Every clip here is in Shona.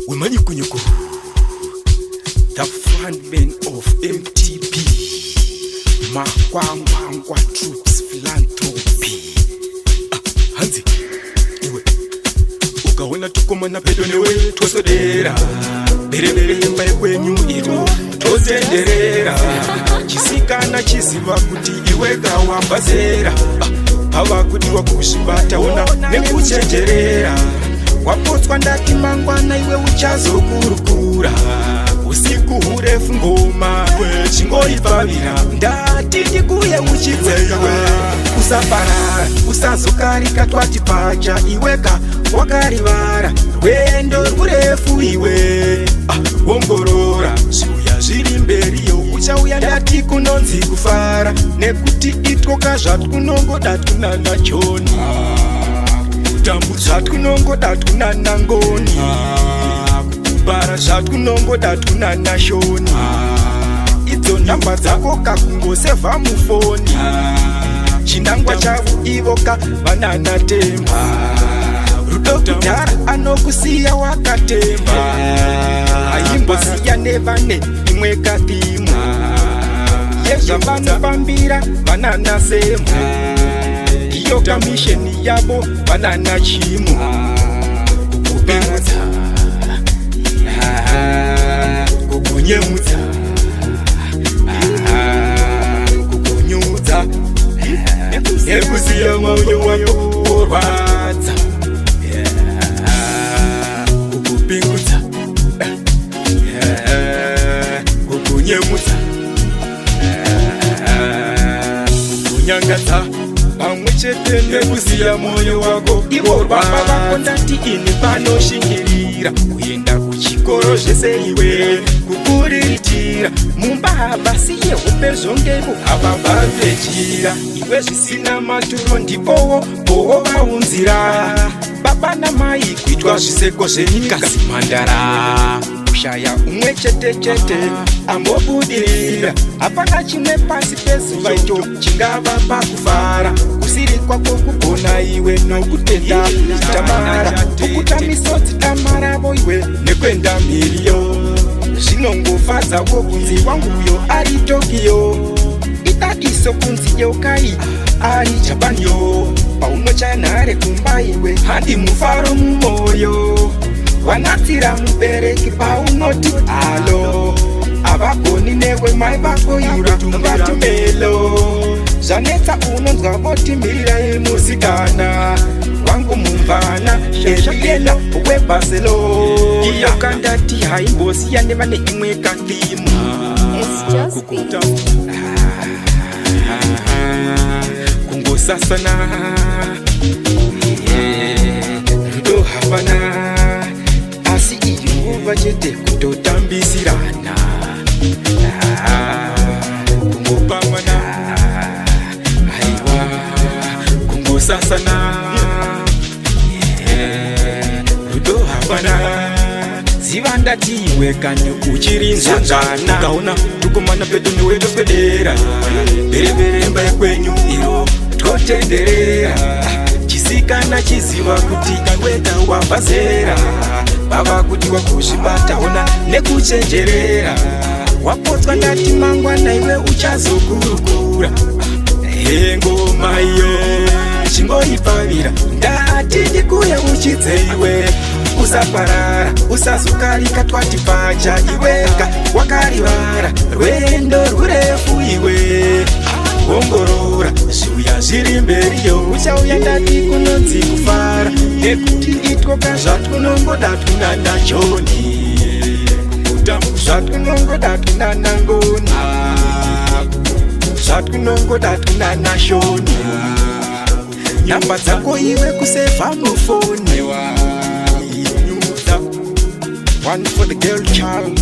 Umanyikunyuku, the frontman of MTP, Makwangwangwa Troops Philanthropy. Hanzi, iwe ukaona tukomana pedo newe twosodera, bere mbaye kwenyu iro totenderera, chisikana chiziva kuti iwe gawamba zera, hava kuti wakushibata ona nekuchenjerera, wapotswa ndati mangwana iwe uchazokurukura, usiku hurefu ngoma chingoipavira, ndati ndikuye uchidzewe, usaparara usazokarika twati pacha iweka wakarivara, rwendo rurefu iwe ongorora zviuya zviri mberiyo, uchauya ndati kunonzi kufara, nekuti itwoka zvatkunongoda tunana Joni, kutambudzva twunongoda tunana Ngoni, kubara zvatkunongoda tunana Shoni, idzo nhamba dzako kakungosevha mufoni, chinangwa chavo ivoka vanana Temba, rudo kudhara anokusiya wakatemba, aimbosiya nevane imwe kadhimu, yezvavanofambira vanana Semu, iyo kamisheni yavo vanana Chimu, kukupengudza kukunyemudza kukunyudza nekusiya mwoyo wako worwadza, kukupengudza kukunyemudza kukunyangadza pamwe chete nekusiya mwoyo wako ivo baba vako ndati ini panoshingirira, kuenda kuchikoro zvese iwe kukuriritira, mumba basiye hope zvongevo havavambechira, iwe zvisina maturo ndipowo bowo vaunzira, baba namai kuitwa zviseko zvenyika simandara, kushaya umwe chete chete ambobudirira, hapana chimwe pasi pezuva ito chingava pakufara, kusiri kwako kugona iwe nokutenda tamara, kukuta misodzi tamaravo iwe nekwenda mhiriyo, zvinongofadzawo kunzi wanguyo ari Tokiyo, itatiso kunzi yokai ari Japaniyo, paunochaya nhare kumba iwe handi mufaro mumwoyo, wanatsira mubereki paunoti alo, avagoni newe mai vako yura vati melo, zvanetsa unonzwa voti mirira yemusikana wangu mumvana ezvieno webhazelo, iyo kandati haimbosiya nevane imwe kadhimu, kukuta kungosasana rudo hapana, asi iyo nguva chete kutotambisirana, kungopamwana aiwa kungosasana rudo hapana, ziva ndati iwe kanyu uchirinzanzana, ukaona tukomana pedu newe tokwedera, bere mbaye kwenyu iro totenderera, chisikana chiziva kuti iwega wabva zera, baba kuti wakuzvibata ona nekuchenjerera, wapotswa ndati mangwana iwe uchazokurukura, ngoma iyo chingoipavira, ndati ndikuye uchidze iwe, usaparara usazokarika twati pacha iweka wakarivara, rwendo rurefu iwe ongorora zviuya zviri mberiyo, uchauya ndati kunonzi kufara, nekuti itwoka zvatkunongoda tunana Joni, zvatkunongoda tunana Ngoni, zvatkunongoda tunana Shoni, nhamba dzako iwe kusevha mufoni, one for the girl child,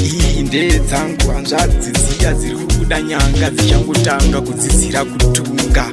iyi ndedzangu hanzvadzi dziya dziri kubuda nyanga dzichangotanga kudzidzira kutunga.